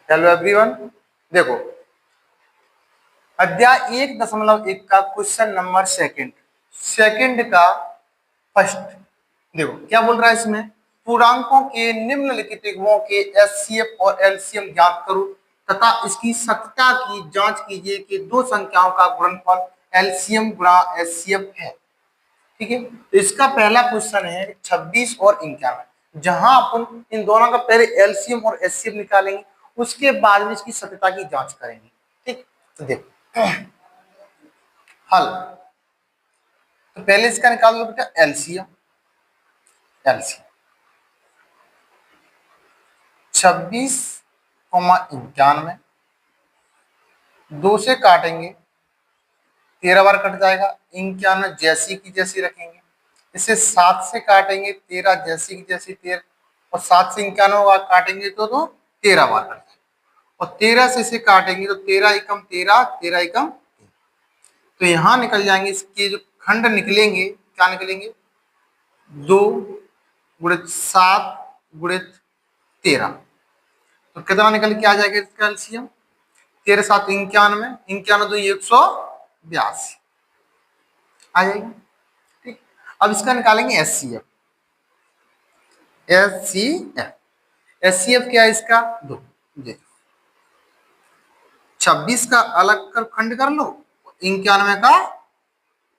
Hello everyone, देखो अध्याय 1.1 का क्वेश्चन नंबर सेकंड का फर्स्ट। देखो क्या बोल रहा है इसमें, पूर्णांकों के निम्नलिखित युग्मों के एचसीएफ और एलसीएम ज्ञात करो तथा इसकी सत्यता की जांच कीजिए कि दो संख्याओं का गुणनफल एलसीएम गुणा एचसीएफ है। ठीक है, तो इसका पहला क्वेश्चन है 26 और 51, जहां अपन इन दोनों का पहले एलसीएम और एचसीएफ निकालेंगे, उसके बाद में इसकी सत्यता की जांच करेंगे। ठीक, तो देखो हल। तो पहले इसका निकाल लो बेटा एलसीएम। 26,91 2 से काटेंगे 13 बार कट जाएगा, 91 जैसी की जैसी रखेंगे। इसे 7 से काटेंगे 13 जैसी की जैसी 13, और 7 से 91 बार काटेंगे तो 13 बार कट जाएगा, और 13 से इसे काटेंगे तो 13 एकम 13, 13 एकम, तो यहां निकल जाएंगे इसके जो खंड निकलेंगे, क्या निकलेंगे 2 गुणित 7 गुणित 13, तो कितना निकल के आ जाएगा इसका एलसीएम 13 7 91, 91 2 182 आ जाएगा। ठीक, अब इसका निकालेंगे एचसीएफ। एचसीएफ क्या है इसका 2। देखो 26 का अलग कर खंड कर लो, 91 का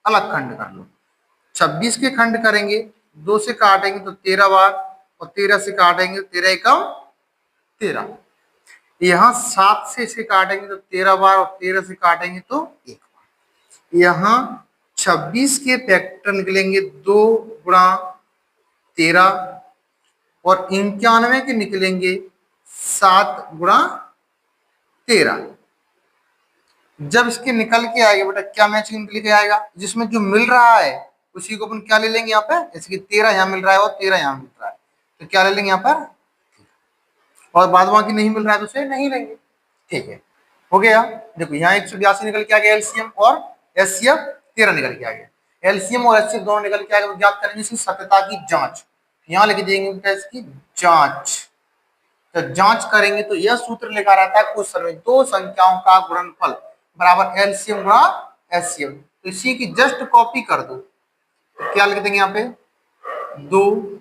अलग खंड कर लो। 26 के खंड करेंगे 2 से काटेंगे तो 13 बार, और 13 से काटेंगे 13 एकम 13। यहाँ 7 से इसे काटेंगे तो 13 बार, और 13 से काटेंगे तो 1 बार। यहाँ 26 के फैक्टर निकलेंगे 2 गुणा 13, और 91 के निकलेंगे 7 गुणा 13। जब इसके निकल के आएगा बेटा क्या मैचिंग निकल के आएगा, जिसमें जो मिल रहा है उसी को अपन क्या ले लेंगे यहाँ पे, जैसे कि 13 यहाँ मिल रहा है और 13 यहाँ मिल रहा है, तो क्या ले लेंगे यहाँ पर, और बाद बाकी नहीं मिल रहा है तो उसे नहीं लेंगे। ठीक है, हो गया। देखो यहाँ 182 निकल के आ गया एलसीएम, और एचसीएफ 13 निकल के आ गया। एलसीएम और एचसीएफ दोनों निकल के आ गए, तो ज्ञात करेंगे इसकी सत्यता की जांच। यहाँ लिख देंगे इसकी जांच। तो जांच करेंगे तो यह सूत्र लिखा रहता है क्वेश्चन में, दो संख्याओं का गुणनफल बराबर एलसीएम गुणा एचसीएफ। तो इसी की जस्ट कॉपी कर दो, तो क्या लिख देंगे यहाँ पे, दो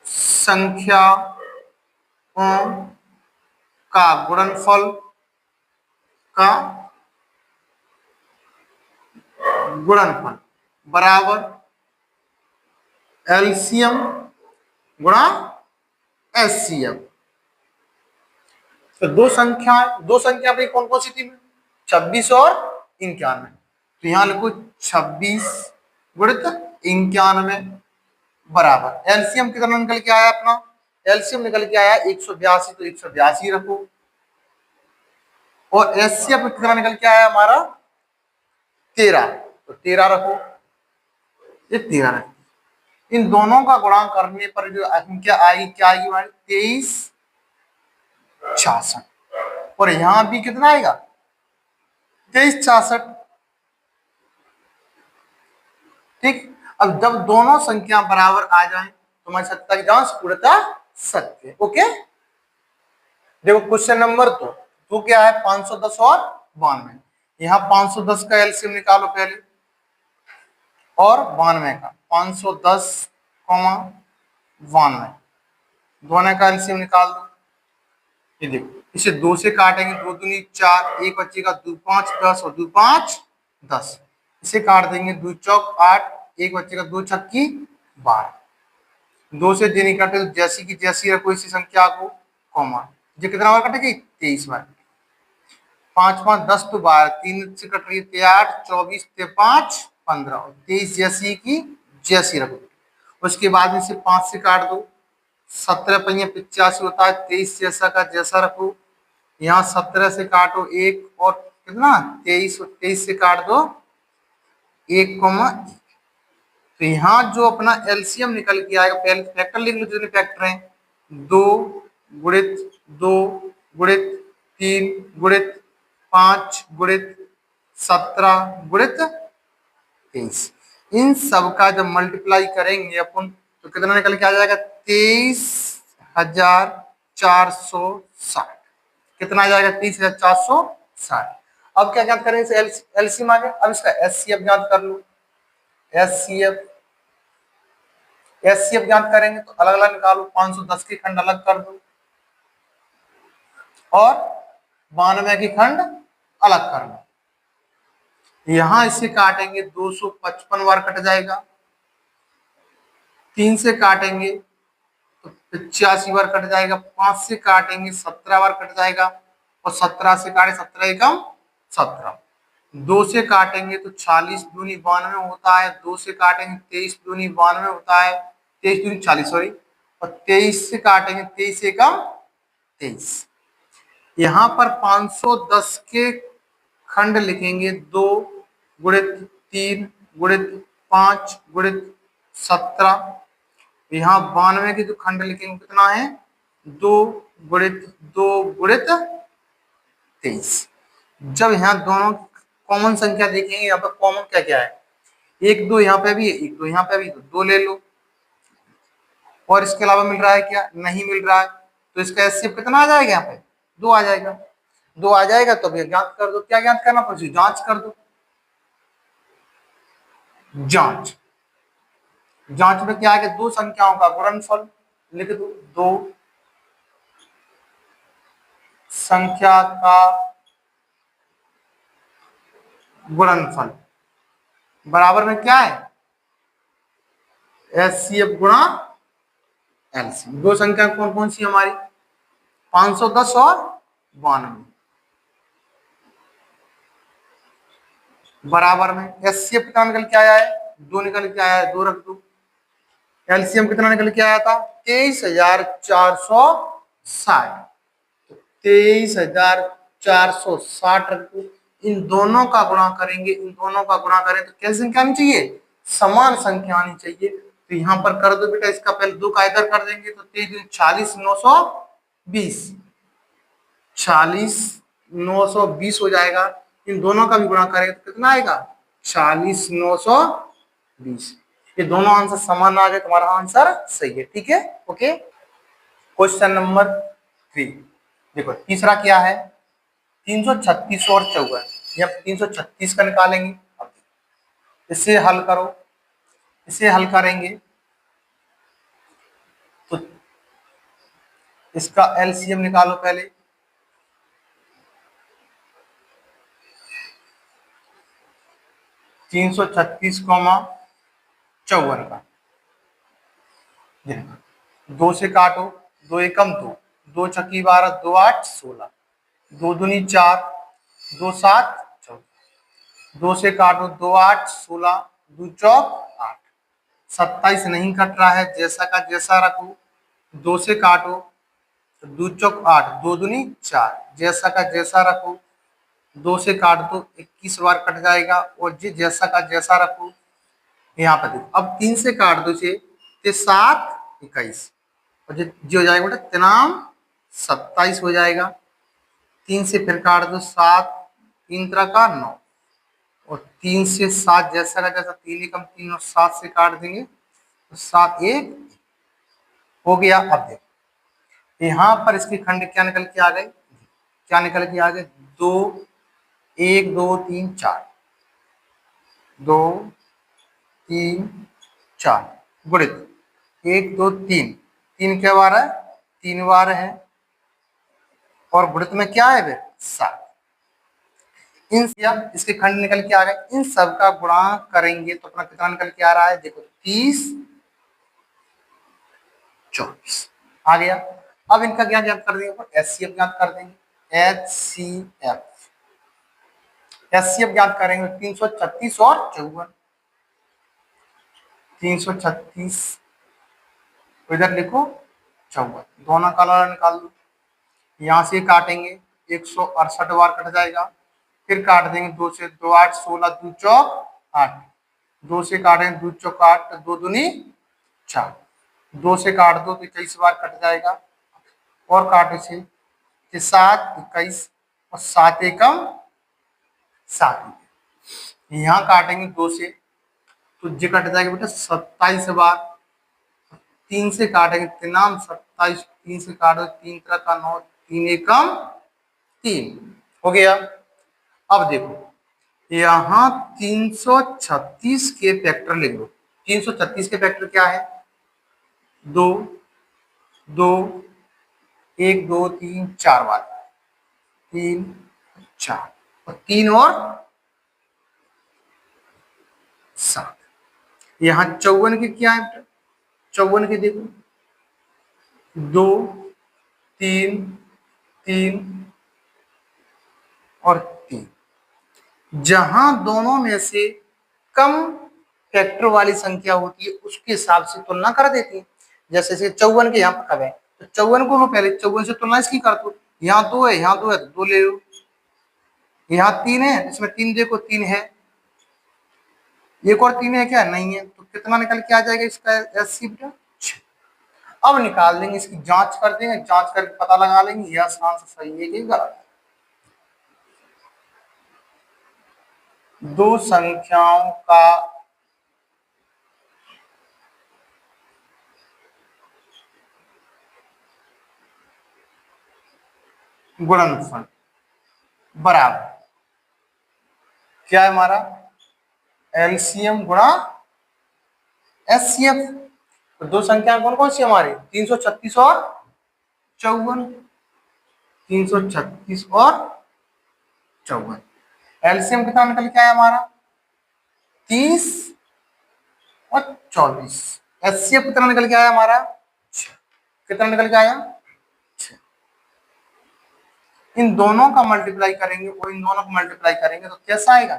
संख्याओं का गुणनफल बराबर एलसीएम गुणा एचसीएफ। तो दो संख्या अपनी कौन कौन सी थी, 26 और 91। तो यहां लिखो 26 गुणित 91 बराबर एलसीएम कितना निकल के आया अपना, एलसीएम निकल के आया 182, तो 182 रखो, और एचसीएफ कितना निकल के आया हमारा 13, तो 13 रखो, ये 13 रखो। इन दोनों का गुणा करने पर जो संख्या आएगी क्या आएगी हमारी 2366, और यहां भी कितना आएगा 2366। ठीक, अब जब दोनों संख्या बराबर आ जाए तो हमारी सत्यता की जांच पूर्णतः सत्य। ओके, देखो क्वेश्चन नंबर 2 क्या है 510 और 92। यहाँ 510 का एलसीएम निकालो पहले, और 92 का 510, 92 दोनों का एलसीएम निकाल दो। ये देखो इसे 2 से काटेंगे, 2 दूनी 4, एक बच्चेगा 2 5 10, और 2 5 10। इसे काट देंगे 2 चौक 8, एक बच्चेगा 2 छक्की 12। 2 से दिन काटे तो जैसी की जैसी रखो इसी संख्या को, कॉमा जो कितना बार कटेगी 23 बार। 5 5 10 तो 12, 3 से कट रही है 8, 24 5 15, और 23 जैसी की जैसी रखो। उसके बाद इसे 5 से काट दो, 17 पंजे 85 होता है, 23 जैसा का जैसा रखो। यहाँ 17 से काटो 1, और कितना 23, और 23 से काट दो 1, तो यहाँ जो अपना एलसीएम निकल के आएगा, पहले फैक्टर लिख लो जितने फैक्टर हैं, 2 गुणित 2 गुणित 3 गुणित 5 गुणित 17 गुणित 23। इन सब का जब मल्टीप्लाई करेंगे अपन तो कितना निकल के आ जाएगा 23,000 460। कितना आ जाएगा? 30,460। अब क्या ज्ञात करेंगे? एलसीएम आ गया। अब इसका एचसीएफ ज्ञात कर लो। एचसीएफ ज्ञात करेंगे तो अलग अलग निकालो, 510 के खंड अलग कर दो और 92 की खंड अलग कर लो। यहां इसे काटेंगे 255 बार कट जाएगा। 3 से काटेंगे तो 85 बार कट जाएगा। 5 से काटेंगे 17 बार कट जाएगा और 17 से काटे 17 एकम 17। 2 से काटेंगे तो 40 दूनी 92 होता है। 2 से काटेंगे 23 दूनी 92 होता है। 23 दूनी 40 सॉरी, और 23 से काटेंगे 23 एकम 23। यहाँ पर 510 के खंड लिखेंगे 2 गुणित 3 गुणित 5 गुणित 17। यहाँ 92 के जो खंड लिखेंगे कितना है? 2 गुणित 2 गुणित 23। जब यहाँ दोनों कॉमन संख्या देखेंगे, यहाँ पर कॉमन क्या क्या है? 1 2 यहाँ पे भी है, 1 2 यहाँ पे भी, तो 2 ले लो। और इसके अलावा मिल रहा है क्या? नहीं मिल रहा है। तो इसका एचसीएफ कितना आ जाएगा? यहाँ पे 2 आ जाएगा। 2 आ जाएगा तो अभी ज्ञात कर दो। क्या ज्ञात करना पड़ेगा? जांच कर दो। जांच में क्या है? 2 संख्याओं का गुणनफल लिख दो। 2 संख्या का गुणनफल बराबर में क्या है? एचसीएफ गुणा एलसीएम। 2 संख्या कौन कौन सी हमारी? 510 और 92। बराबर में एचसीएफ कितना निकल के आया है? 2 निकल के आया है, 2 रख दो। एलसीएम कितना निकल के आया था? 23,460। 23,460 रख दो। इन दोनों का गुणा करेंगे, इन दोनों का गुणा करें तो कैसी संख्या आनी चाहिए? समान संख्या आनी चाहिए। तो यहाँ पर कर दो बेटा, इसका पहले 2 का इधर कर देंगे तो 40 920, 40 920 हो जाएगा। इन दोनों का भी गुणा करेंगे तो कितना आएगा? 40 920। ये दोनों आंसर समान आ गए, तुम्हारा आंसर सही है। ठीक है, ओके। क्वेश्चन नंबर 3 देखो, तीसरा क्या है? 336 और 54। अब 336 का निकालेंगे। अब इसे हल करो। इसे हल करेंगे तो इसका एलसीएम निकालो पहले। 336, 54 का 2 से काटो। 2 एकम 2, 2 छक्की 12, 2 8 16, 2 दूनी 4, 2 7 14। 2 से काटो 2 8 16, 2 चौक 8। 27 नहीं कट रहा है, जैसा का जैसा रखो। 2 से काटो तो 2 चौक 8, 2 दूनी 4, जैसा का जैसा रखो। 2 से काट दो 21 बार कट जाएगा और जैसा का जैसा रखो। यहाँ पर देखो, अब 3 से काट दो इसे तो 7 21 और जो हो जाएगा बेटा 3 27 हो जाएगा। 3 से फिर काट दो 7, 3 तरह का 9 और 3 से 7 जैसा का जैसा, 3 एकम 3 और 7 से काट देंगे तो 7 1 हो गया। अब देखो यहाँ पर इसके खंड क्या निकल के आ गए? क्या निकल के आ गए? 2 1 2 3 4, 2 3 4 गुणित 1 2 3, 3 क्या बार है? 3 बार है और गुणित में क्या है? 7। इन इसके खंड निकल के आ गए। इन सब का गुणा करेंगे तो अपना कितना निकल के आ रहा है? देखो 30 24 आ गया। अब इनका क्या ज्ञात कर देंगे? एचसीएफ ज्ञात कर देंगे। एचसीएफ ज्ञात करेंगे 336 और 54। 336 इधर लिखो, 54 दोनों का लड़ा निकाल दो। यहाँ से काटेंगे 168 बार कट जाएगा। फिर काट देंगे 2 से, 2 8 16, 2 चौक 8। 2 से काटेंगे 2 चौक 8, 2 दूनी 4। 2 से काट दो तो 21 बार कट जाएगा और काटे से 7 21 और 7 एकम 7। यहाँ काटेंगे 2 से तो जे कट जाएगा बेटा 27 बार। 3 से काटेंगे 3 27, 3 से काट दो, 3 3 का 9, 3 एकम 3 हो गया। अब देखो यहाँ 336 के फैक्टर लिख दो। 336 के फैक्टर क्या है? 2 2 1 2 3 4 बार, 3 4 और 3 और 7। यहाँ 54 के क्या है? 54 के देखो 2 3 3 और 3। जहां दोनों में से कम फैक्टर वाली संख्या होती है उसके हिसाब से तुलना कर देती है। जैसे 54 के यहाँ पर कब है तो 54 को लो, पहले 54 से तुलना इसकी कर दो। यहाँ 2 है, यहाँ 2 है तो 2 ले लो। यहाँ 3 है, इसमें 3 देखो 3 है, एक और 3 है क्या? नहीं है, तो कितना निकल के आ जाएगा इसका एससी बेटा? 6। अब निकाल देंगे, इसकी जांच कर देंगे, जांच करके पता लगा लेंगे यह आंसर सही है कि गलत है। दो संख्याओं का गुणनफल बराबर क्या है हमारा? एलसीएम गुणा एचसीएफ। तो दो संख्या कौन कौन सी हमारी? 336 और 54। 336 और 54। एलसीएम कितना निकल के आया हमारा? 30 और 24। एचसीएफ कितना निकल के आया हमारा? 6। कितना निकल के आया? 6। इन दोनों का मल्टीप्लाई करेंगे और इन दोनों को मल्टीप्लाई करेंगे तो कैसा आएगा?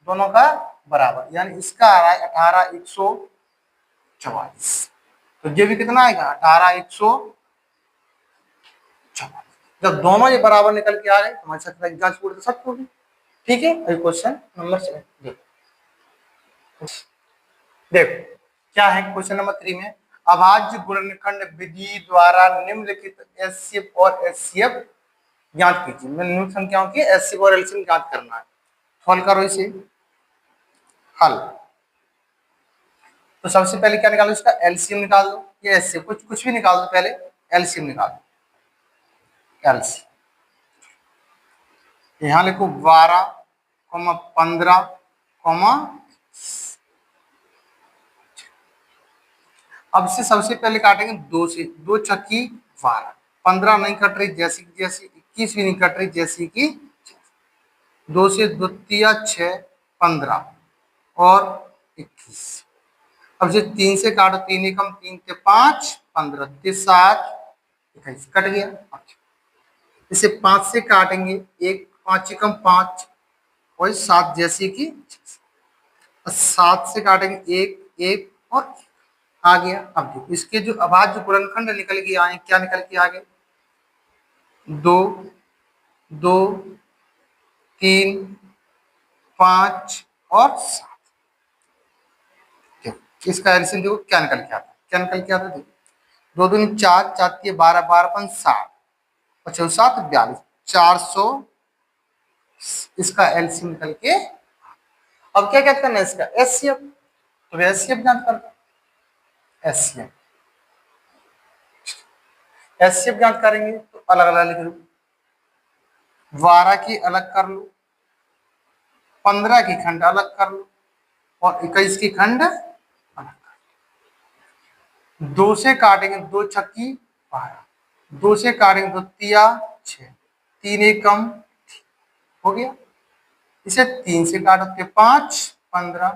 दोनों का बराबर, यानी इसका आ रहा है 18,144। तो ये भी कितना आएगा? 18,144। जब दोनों ये बराबर निकल के आ गए तो हमारे साथ जांच पूरी सब होगी। ठीक है, अभी क्वेश्चन नंबर 7 देखो क्या है। क्वेश्चन नंबर 3 में अभाज्य गुणनखंड विधि द्वारा निम्नलिखित एचसीएफ और एचसीएफ ज्ञात कीजिए। निम्न संख्याओं की एचसीएफ और एलसीएम ज्ञात करना है। सॉल्व करो इसे। हल तो सबसे पहले क्या निकालो? इसका एलसीएम निकाल दो, ये एचसीएफ कुछ भी निकाल दो, पहले एलसीएम निकाल दो। एलसीएम यहाँ लिखो 12, 15, अब से सबसे पहले काटेंगे 2 से। 2 छक्की 12, 15 नहीं कट रही जैसी की जैसी, 21 भी नहीं कट रही जैसी की 2 से 2 तिया 6, 15 और 21। अब से 3 से काटो, 3 एकम 3 के 5, 15 के 7, 21 कट गया। इसे 5 से काटेंगे, 1 5 एकम 5 और 7 जैसे की 7 से काटेंगे 1 1 और आ गया। अब देखो इसके जो अभाज्य गुणनखंड निकल के आए, क्या निकल के आ गए? 2 2 3 5 और 7। इसका एलसीएम देखो क्या निकल के आता है? क्या निकल के आता है? देखो 2 दूनी 4, 4 तिये 12, 12 5 60 और 6 7 42, 400 इसका एलसीएम निकल के। अब क्या क्या करना है इसका? एचसीएफ। तो एचसीएफ ज्ञात कर दो। एचसीएफ एचसीएफ ज्ञात करेंगे तो अलग अलग लिख लो। 12 की अलग कर लो, 15 की खंड अलग कर लो और 21 की खंड अलग कर लो। 2 से काटेंगे 2 छक्की 12, 2 से काटेंगे 2 तिया 6, 3 एकम हो गया। इसे 3 से काटो के 5 15,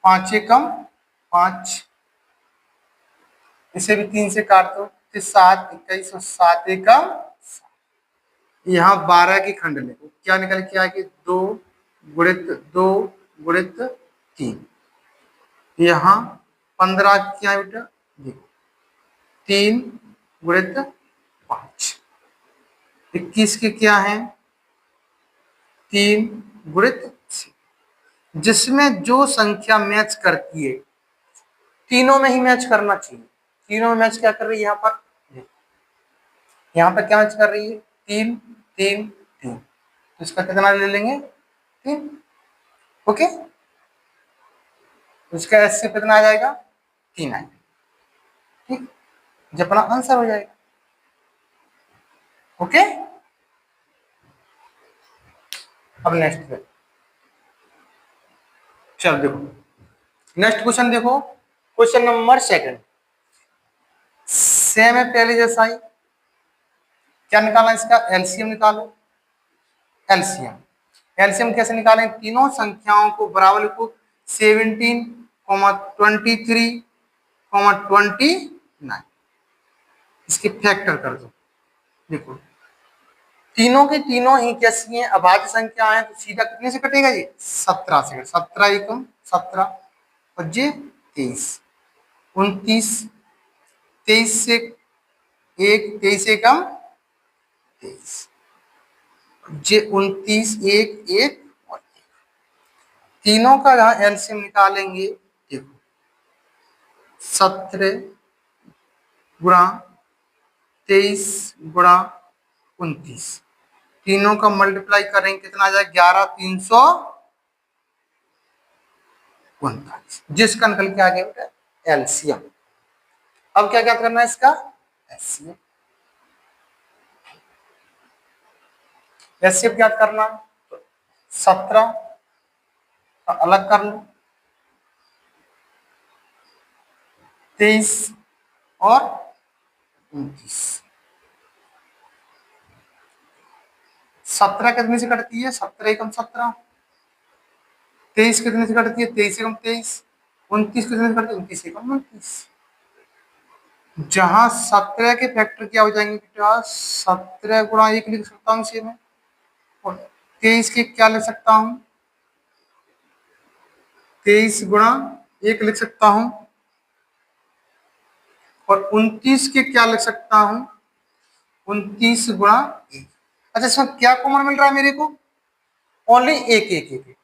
5 एकम 5, इसे भी 3 से काट दो फिर 7 21 और 7 एकम। यहाँ 12 की खंड लिखो, क्या निकल के आएगी? 2 गुणित 2 गुणित 3। यहाँ 15 क्या है बेटा? देखो 3 गुणित 5। 21 के क्या है? 3 गुणित 6। जिसमें जो संख्या मैच करती है तीनों में ही मैच करना चाहिए। तीनों में मैच क्या कर रही है? यहाँ पर क्या मैच कर रही है? 3 3 3। तो इसका कितना ले लेंगे? 3। ओके, तो इसका एचसीएफ कितना आ जाएगा? 3 आएगा। ठीक, जब अपना आंसर हो जाएगा। ओके। अब नेक्स्ट पे चल देखो, नेक्स्ट क्वेश्चन देखो, क्वेश्चन नंबर सेकंड, सेम है पहले जैसा ही। क्या निकालना है इसका? एलसीएम निकालो। एलसीएम, एलसीएम कैसे निकालें? तीनों संख्याओं को बराबर लिखो, 17, 23, 29, इसके फैक्टर कर दो। देखो तीनों के तीनों ही कैसी हैं? अभाज्य संख्या है, तो सीधा कितने से कटेगा? ये 17 से। 17 एकम 17 और ये 23, 29, 23 से एक, 23 एकम 23, ये 29, एक, एक और एक। तीनों का जहां एलसीएम निकालेंगे, देखो 17 गुणा 23 गुणा 29, तीनों का मल्टीप्लाई करेंगे कितना आ जाएगा? 11, 339, जिसका निकल के आ गया बेटा एलसीएम। अब क्या क्या करना है इसका? एलसीएम। एलसीएम क्या करना? 17 अलग कर लो, 23 और 29, 17 कितने से कटती है? 17 एकम 17। 23 कितने से कटती है? 23 एकम 23। 29 कितने से कटती है? 29 एकम 29। जहां 17 के फैक्टर क्या हो जाएंगे बेटा? 17 गुणा 1 लिख सकता हूँ इसे मैं, और 23 के क्या लिख सकता हूँ? 23 गुणा 1 लिख सकता हूँ, और 29 के क्या लिख सकता हूँ? 29 गुणा 1। अच्छा इसमें क्या कॉमन मिल रहा है मेरे को? ओनली एक एक एक,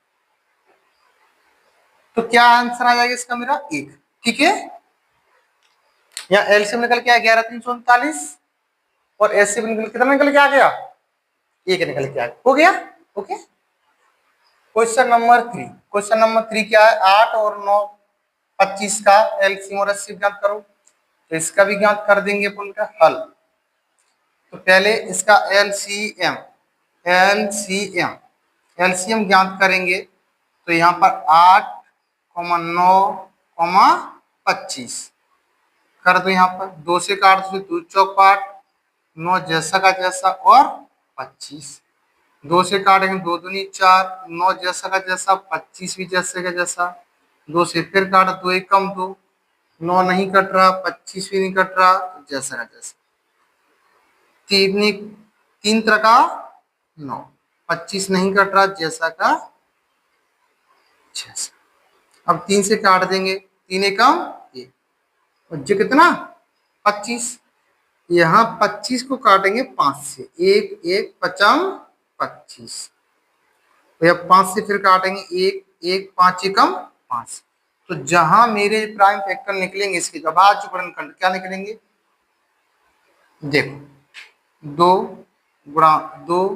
तो क्या आंसर आ जाएगा इसका मेरा? 1। ठीक है, यहाँ एलसीएम निकल के आया 11, 339, और एचसीएफ निकल कितना निकल के आ गया? 1 निकल के आ गया। हो गया। Okay. Question number 3, question number 3 क्या है? 8 और 9, 25 का एलसीएम और एचसीएफ ज्ञात करो। तो इसका भी ज्ञात कर देंगे अपन का हल। तो पहले इसका एलसीएम, एलसीएम, एलसीएम ज्ञात करेंगे। तो यहाँ पर 8, 9, 25 कर दो। यहाँ पर 2 से काट दो, 2 चौक 8, 9 जैसा का जैसा, और 25 2 से काटेंगे, 2 दूनी 4, 9 जैसा का जैसा, 25 भी जैसे का जैसा। 2 से फिर काट, 2 एकम 2, 9 नहीं कट रहा, 25 भी नहीं कट रहा, तो जैसा का जैसा। 3 का 9, 25 नहीं कट रहा, जैसा का जैसा। अब 3 से काट देंगे, 3 एकम 1, और जो कितना? 25। यहाँ 25 को काटेंगे 5 से, 1, 1, 5, 25। तो 5 से फिर काटेंगे, 1, 1, 5 एकम 5। तो जहां मेरे प्राइम फैक्टर निकलेंगे इसके, जब आज गुणनखंड क्या निकलेंगे? देखो 2 गुणा 2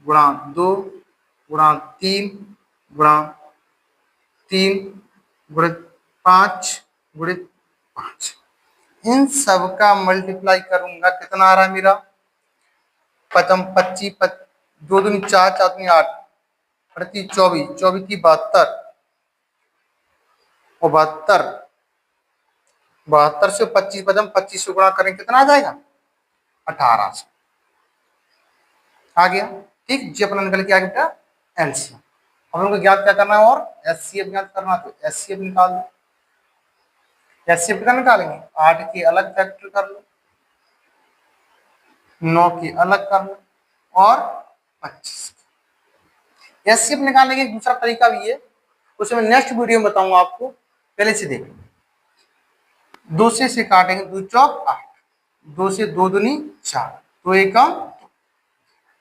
गुणा 2 गुणा 3 गुणा 3 गुणित 5 गुणित 5, इन सब का मल्टीप्लाई करूंगा, कितना आ रहा है मेरा? 25, 2 दूनी 4, 4 दूनी 8, 38, 24, 24 की 72, और 72, 72 से 25 बदम 25 से गुणा करें, कितना आ जाएगा? 1800 आ गया। ठीक, जी अपना निकल के आ गया बेटा एलसीएम। अब हमको ज्ञात क्या करना है? और एचसीएफ ज्ञात करना। तो एचसीएफ निकाल दो। एचसीएफ कितना निकालेंगे? 8 की अलग फैक्टर कर लो, 9 की अलग कर लो, और 25। एचसीएफ निकालने का एक दूसरा तरीका भी है, उसे मैं नेक्स्ट वीडियो में बताऊंगा आपको, पहले से देख लो। 2 से काटेंगे, 2 चौक 8, 2 से 2 दूनी 4, 2 एकम।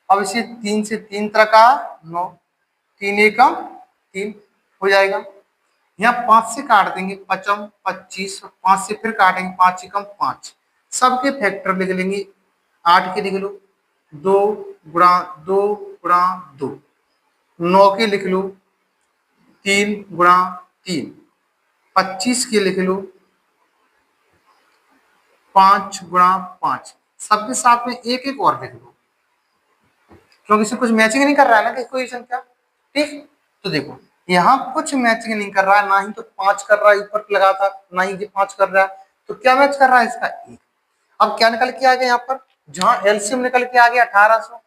अब इसे 3 से 3 का 9, 3 एकम 3 हो जाएगा। यहाँ 5 से काट देंगे, 5, 25, 5 से फिर काटेंगे, 5 एकम 5, सबके फैक्टर लिख लेंगे। 8 के लिख लो, 2 गुणा 2 गुणा 2, 9 के लिख लो, 3 गुणा 3, 25 के लिख लो, 5 गुणा 5, सबके साथ में एक एक और लिख लो, क्योंकि इससे कुछ मैचिंग नहीं कर रहा है ना कि कोई संख्या। ठीक, तो देखो यहाँ कुछ मैचिंग नहीं कर रहा है, ना ही तो 5 कर रहा है ऊपर लगा था, ना ही ये 5 कर रहा है, तो क्या मैच कर रहा है इसका 1। अब क्या निकल के आ गया यहाँ पर, जहां एलसीएम निकल के आ गया 1800,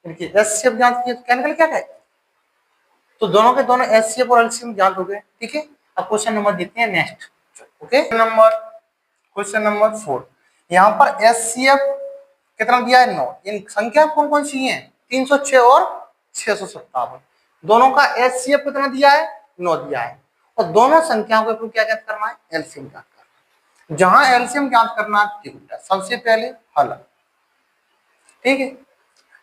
इनकी एचसीएफ जांच की तो क्या निकल के आ गया, तो दोनों के दोनों एचसीएफ और एलसीएम जांच हो गए। ठीक है, अब क्वेश्चन नंबर देखते हैं नेक्स्ट। ओके, क्वेश्चन नंबर 4, यहाँ पर एचसीएफ कितना दिया है 9। इन संख्या कौन कौन सी है, 306 और 657। दोनों का एचसीएफ कितना दिया है, 9 दिया है, और दोनों संख्याओं के ऊपर क्या ज्ञात करना है, एलसीएम ज्ञात करना है। जहां एलसीएम ज्ञात करना है, ठीक बेटा, सबसे पहले हल। ठीक है,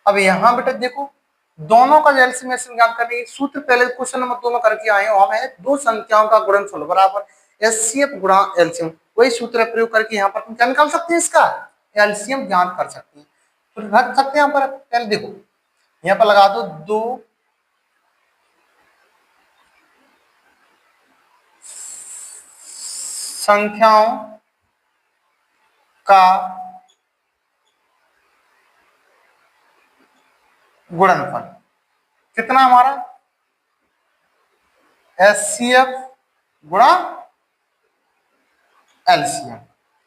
अब यहां बेटा देखो, दोनों का एलसीएम ज्ञात करने के सूत्र पहले क्वेश्चन नंबर 2 में करके आए हो, हमें दो संख्याओं का गुणनफल बराबर एचसीएफ गुणा एलसीएम, वही सूत्र प्रयोग करके यहाँ पर तुम क्या निकाल सकते हैं, इसका एलसीएम ज्ञात कर सकते हैं। तो रख सकते हैं यहाँ पर, पहले देखो यहाँ पर लगा दो, दो संख्याओं का गुणनफल कितना हमारा, एचसीएफ गुणा एलसीएम,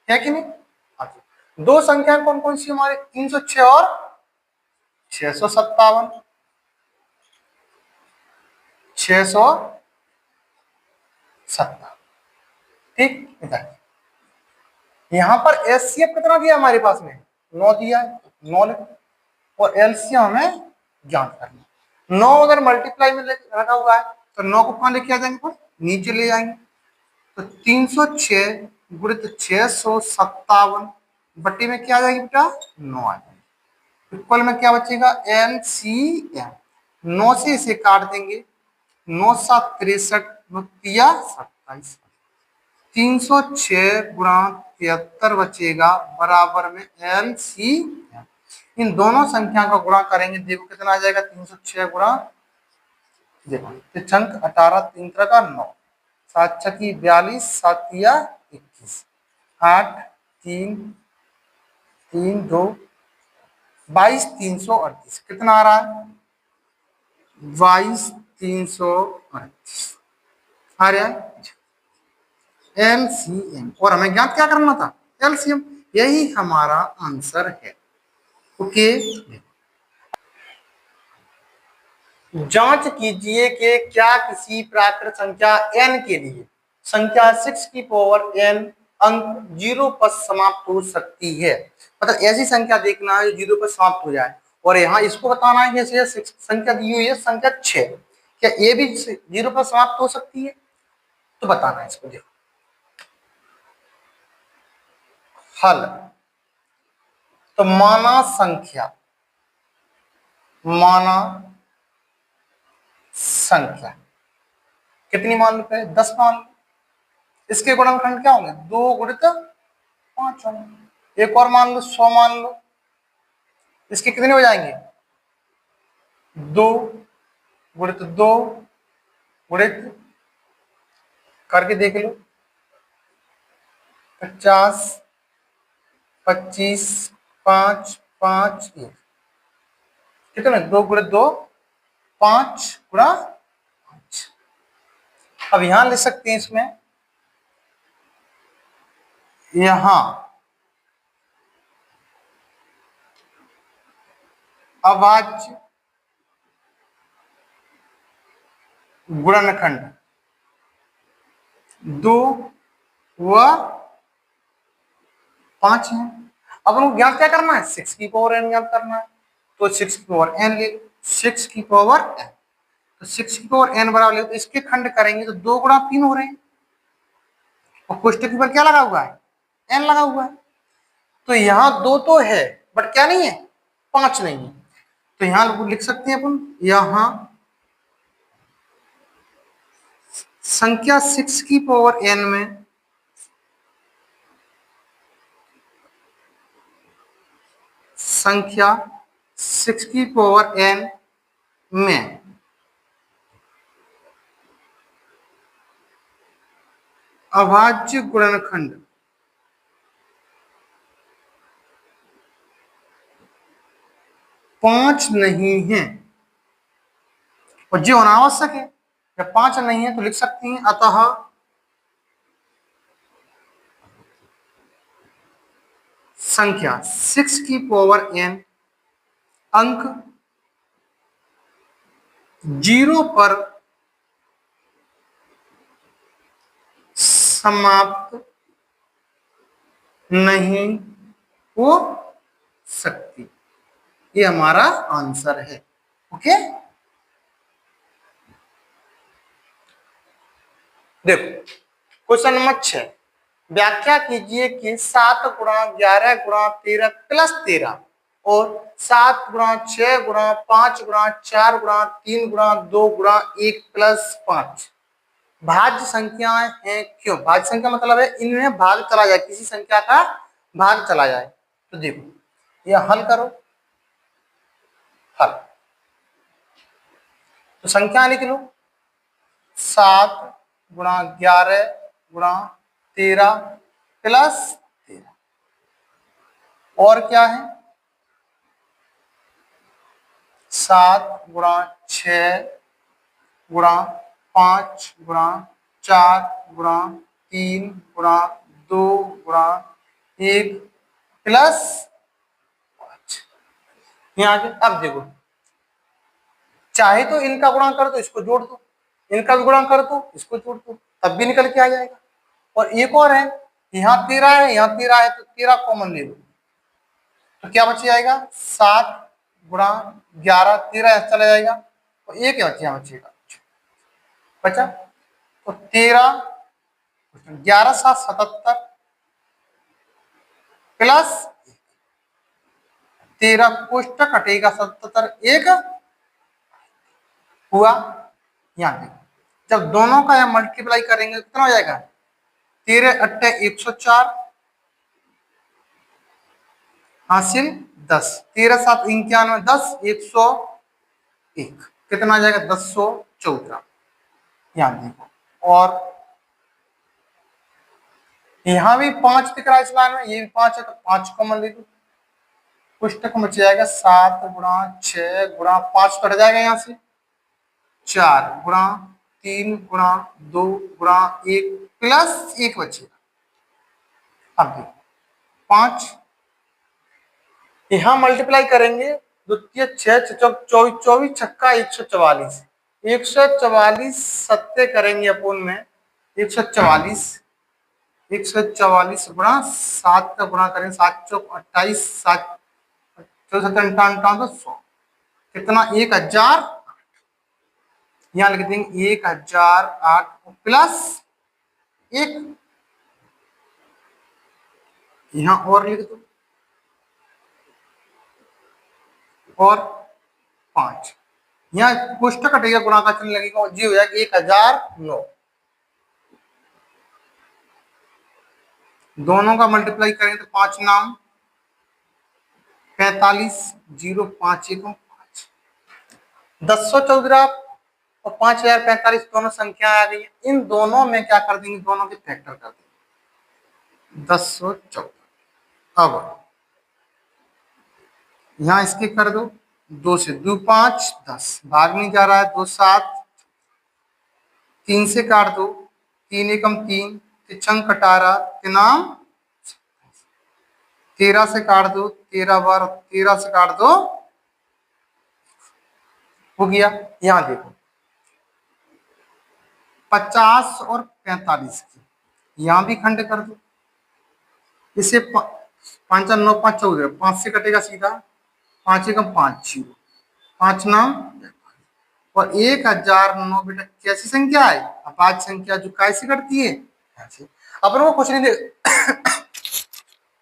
है कि नहीं। अच्छा, दो संख्या कौन कौन सी हमारे, 306 और 657, 657। ठीक, इधर यहां पर एचसीएफ कितना दिया हमारे पास में, 9 दिया है, 9 लिखो, और एलसीएम हमें ज्ञात करना है। 9 अगर मल्टीप्लाई में रखा हुआ है तो 9 को कहां लेके आ जाएंगे, पर नीचे ले जाएंगे, तो 306 गुणित 657 बट्टी में क्या आ जाएगी बेटा, 9 आ जाएगी। इक्वल में क्या बचेगा, एलसीएम। 9 से इसे काट देंगे, 9 7 63, 27, 306 गुणा 73 बचेगा, बराबर में एलसीएम। इन दोनों संख्या का गुणा करेंगे, देखो कितना आ जाएगा, 306 गुणा, देखो अंक 18 3 का 9, 7 छकी 42, 7 या 21, 8 3 3 2 22 338, कितना आ रहा है, 22 338 आ रहा है एलसीएम। और हमें ज्ञात क्या करना था, एलसीएम, यही हमारा आंसर है। ओके, जांच कीजिए कि क्या किसी प्राकृत संख्या n के लिए संख्या 6 की पावर n अंक 0 पर समाप्त हो सकती है। मतलब ऐसी संख्या देखना है जो 0 पर समाप्त हो जाए, और यहाँ इसको बताना है जैसे संख्या दी हुई है संख्या 6, क्या ये भी 0 पर समाप्त हो सकती है, तो बताना है इसको। देखो हल, तो माना संख्या कितनी मान लो, 10 मान लो, इसके गुणनखंड क्या होंगे, 2 गुणित 5 होंगे। एक और मान लो 100 मान लो, इसके कितने हो जाएंगे, 2 गुणित 2 गुणित करके देख लो, 50 25 5 5 1, कितने, 2 गुणित 2 5 गुणा 5। अब यहां लिख सकते हैं, इसमें यहां अभाज्य गुणनखंड 2 व 5 है। अब उनको ज्ञात क्या करना है, 6 की पावर n ज्ञात करना है, तो 6 की पावर n ले, 6 की पावर n, तो 6 की पावर n बराबर ले, तो इसके खंड करेंगे तो 2 गुणा 3 हो रहे हैं, और कोष्टक के ऊपर क्या लगा हुआ है, n लगा हुआ है, तो यहाँ 2 तो है बट क्या नहीं है, 5 नहीं है, तो यहाँ लिख सकते हैं अपन, यहाँ संख्या 6 की पावर n में संख्या 6 की पावर n में अभाज्य गुणनखंड 5 नहीं है और जो अनावश्यक है, जब 5 नहीं है तो लिख सकती हैं अतः संख्या 6 की पावर n अंक 0 पर समाप्त नहीं हो सकती। ये हमारा आंसर है। ओके, देखो क्वेश्चन नंबर 6, व्याख्या कीजिए कि 7 गुणा 11 गुणा 13 प्लस 13 और 7 गुणा 6 गुणा 5 गुणा 4 गुणा 3 गुणा 2 गुणा 1 प्लस 5 भाज्य संख्याएं हैं क्यों। भाज्य संख्या मतलब है इनमें भाग चला जाए, किसी संख्या का भाग चला जाए। तो देखो यह हल करो, हल तो संख्या लिख लो 7 गुणा 11 गुणा 13 प्लस 13 और क्या है 7 गुणा 6 गुणा 5 गुणा 4 गुणा 3 गुणा 2 गुणा 1 प्लस 5। यहाँ आगे अब देखो, चाहे तो इनका गुणा कर दो, इसको जोड़ दो, इनका भी गुणा कर दो, इसको जोड़ दो, तब भी निकल के आ जाएगा। और एक और है, यहाँ 13 है, यहाँ 13 है, तो 13 कॉमन ले लो, तो क्या बच जाएगा 7 गुणा 11, 13 चला जाएगा और एक यहाँ बचेगा, बचा तो 13, 11 7 77 प्लस 13 कोष्टक कटेगा 77 एक हुआ। यहाँ देखो जब दोनों का यह मल्टीप्लाई करेंगे कितना हो जाएगा 13 8 104 हासिल 10, 13 7 91 10 101 कितना आ जाएगा 1014। यहाँ देखो और यहाँ भी 5 दिख रहा है इस लाइन में, ये भी 5 है तो 5 कॉमन ले लो, पुस्तक में बच जाएगा 7 गुणा 6 गुणा 5 कट जाएगा यहाँ से 4 गुणा 3 गुणा 2 गुणा 1 प्लस 1 बचेगा। अब देखो 5 यहां मल्टीप्लाई करेंगे, द्वितीय 6 24 24 छक्का 144 144 सत्ते करेंगे अपन में 144 144 गुणा 7 का गुणा करेंगे 7 चौक 28 7 100 कितना 1000, यहां लिख देंगे 1008 प्लस 1, यहां और लिख दो और 5, यहाँ कोष्टक कटेगा गुणा का चिन्ह लगेगा और जी हो जाएगा 1009। दोनों का मल्टीप्लाई करें तो 5 नाम 45 0 5 1 5 1014 और 5045 दोनों संख्या आ गई। इन दोनों में क्या कर देंगे, दोनों के फैक्टर कर देंगे 1014। अब यहाँ इसके कर दो 2 से 2 5 10 भाग नहीं जा रहा है 2 7 3 से काट दो 3 एकम 3 तिछंग कटारा तिनाम 13 से काट दो 13 बार 13 से काट दो हो गया। यहाँ देखो 50 और 45 की यहाँ भी खंड कर दो, इसे 5 9 5 14 5 से कटेगा सीधा 5 एकम 5 0 5 नाम और 1009 बेटा कैसी संख्या है अपाच संख्या जो कैसे करती है ऐसे। अपन को कुछ नहीं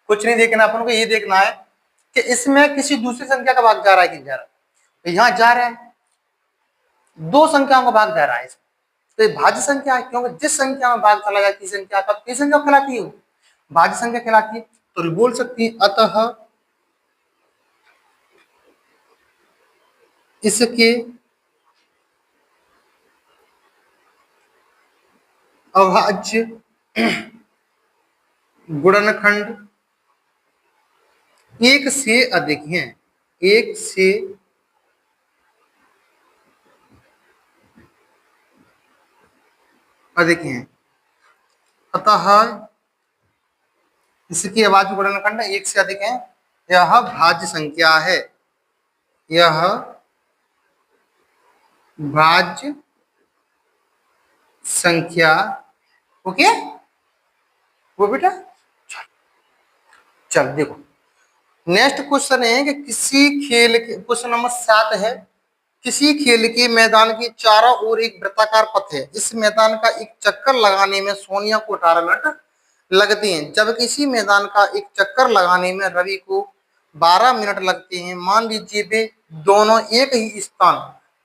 कुछ नहीं देखना, अपन को ये देखना है कि इसमें किसी दूसरी संख्या का भाग जा रहा है कि नहीं जा रहा, तो यहाँ जा रहा है 2 संख्याओं का भाग जा रहा है इसमें, तो ये भाज्य संख्या है क्योंकि जिस संख्या में भाग चला जाए किसी संख्या का किस संख्या कहलाती है भाज्य संख्या कहलाती है। तो बोल सकती है अतः इसके अभाज्य गुणनखंड 1 से अधिक हैं, 1 से अधिक हैं, अतः इसकी आवाज में गुणनखंड 1 से अधिक है, यह भाज्य संख्या है, यह भाज्य संख्या। ओके, वो बेटा चल देखो नेक्स्ट क्वेश्चन है कि किसी खेल के, क्वेश्चन नंबर 7 है, किसी खेल के मैदान के चारों ओर एक वृत्ताकार पथ है, इस मैदान का एक चक्कर लगाने में सोनिया को 18 मिनट लगते हैं, जब किसी मैदान का एक चक्कर लगाने में रवि को 12 मिनट लगते हैं। मान लीजिए वे दोनों एक ही स्थान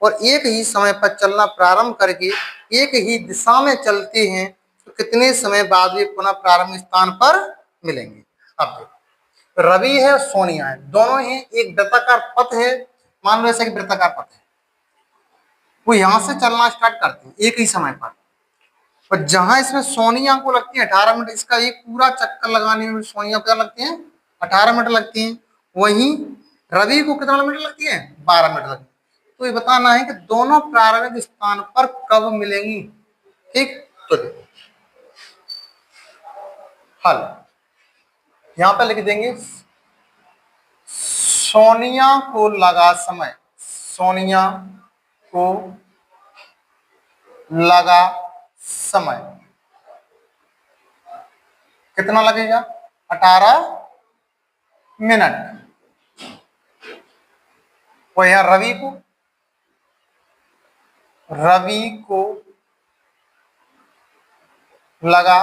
और एक ही समय पर चलना प्रारंभ करके एक ही दिशा में चलते हैं, तो कितने समय बाद वे पुनः प्रारंभ स्थान पर मिलेंगे। अब देखो रवि है सोनिया है, दोनों ही एक वृत्ताकार पथ है, मान लो ऐसा कि वृत्ताकार पथ है, वो यहां से चलना स्टार्ट करते हैं एक ही समय पर, और जहां इसमें सोनिया को लगती है 18 मिनट, इसका एक पूरा चक्कर लगाने में सोनिया को क्या लगते हैं 18 मिनट लगती हैं, वहीं रवि को कितना मिनट लगती है 12 मिनट लगती है। तो ये बताना है कि दोनों प्रारंभिक स्थान पर कब मिलेंगी। ठीक, तो देखो हल यहां पर लिख देंगे, सोनिया को लगा समय, सोनिया को लगा समय कितना लगेगा 18 मिनट, और यहां रवि को लगा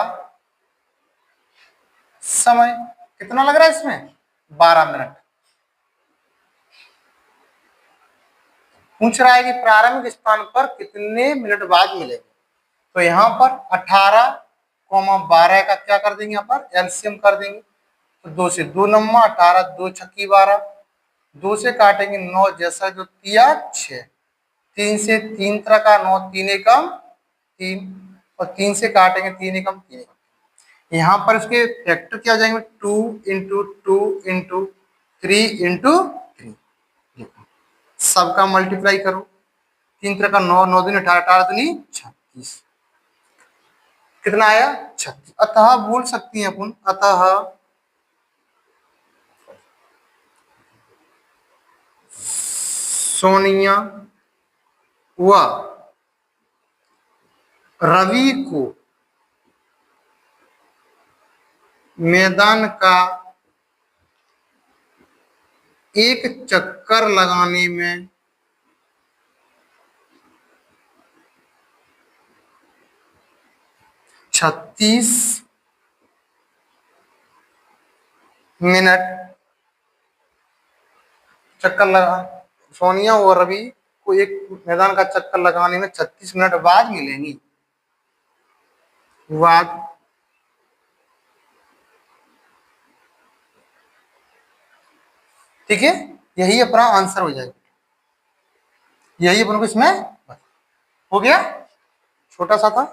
समय कितना लग रहा है इसमें 12 मिनट। पूछ रहा है कि प्रारंभिक स्थान पर कितने मिनट बाद मिलेंगे, तो यहां पर 18 12 का क्या कर देंगे, यहाँ पर एलसीएम कर देंगे, तो 2 से 2 नम्मा 18, 2 छक्की 12, 2 से काटेंगे 9 जैसा जो तिया 6, 3 से 3 तरह का 9, 3 एकम 3, और 3 से काटेंगे 3 एकम 3 एकम। यहाँ पर इसके फैक्टर क्या हो जाएंगे 2 इंटू 2 इंटू 3 इंटू 3, सबका मल्टीप्लाई करो, 3 तरह का 9, 9 दूनी 18, 18 दूनी 36, कितना आया 36। अतः बोल सकती हैं अपन, अतः सोनिया व रवि को मैदान का एक चक्कर लगाने में 36 मिनट चक्कर लगा, सोनिया और रवि को एक मैदान का चक्कर लगाने में 36 मिनट बाद मिलेंगी, बाद ठीक है, यही अपना आंसर हो जाएगा, यही अपन को इसमें हो गया, छोटा सा था।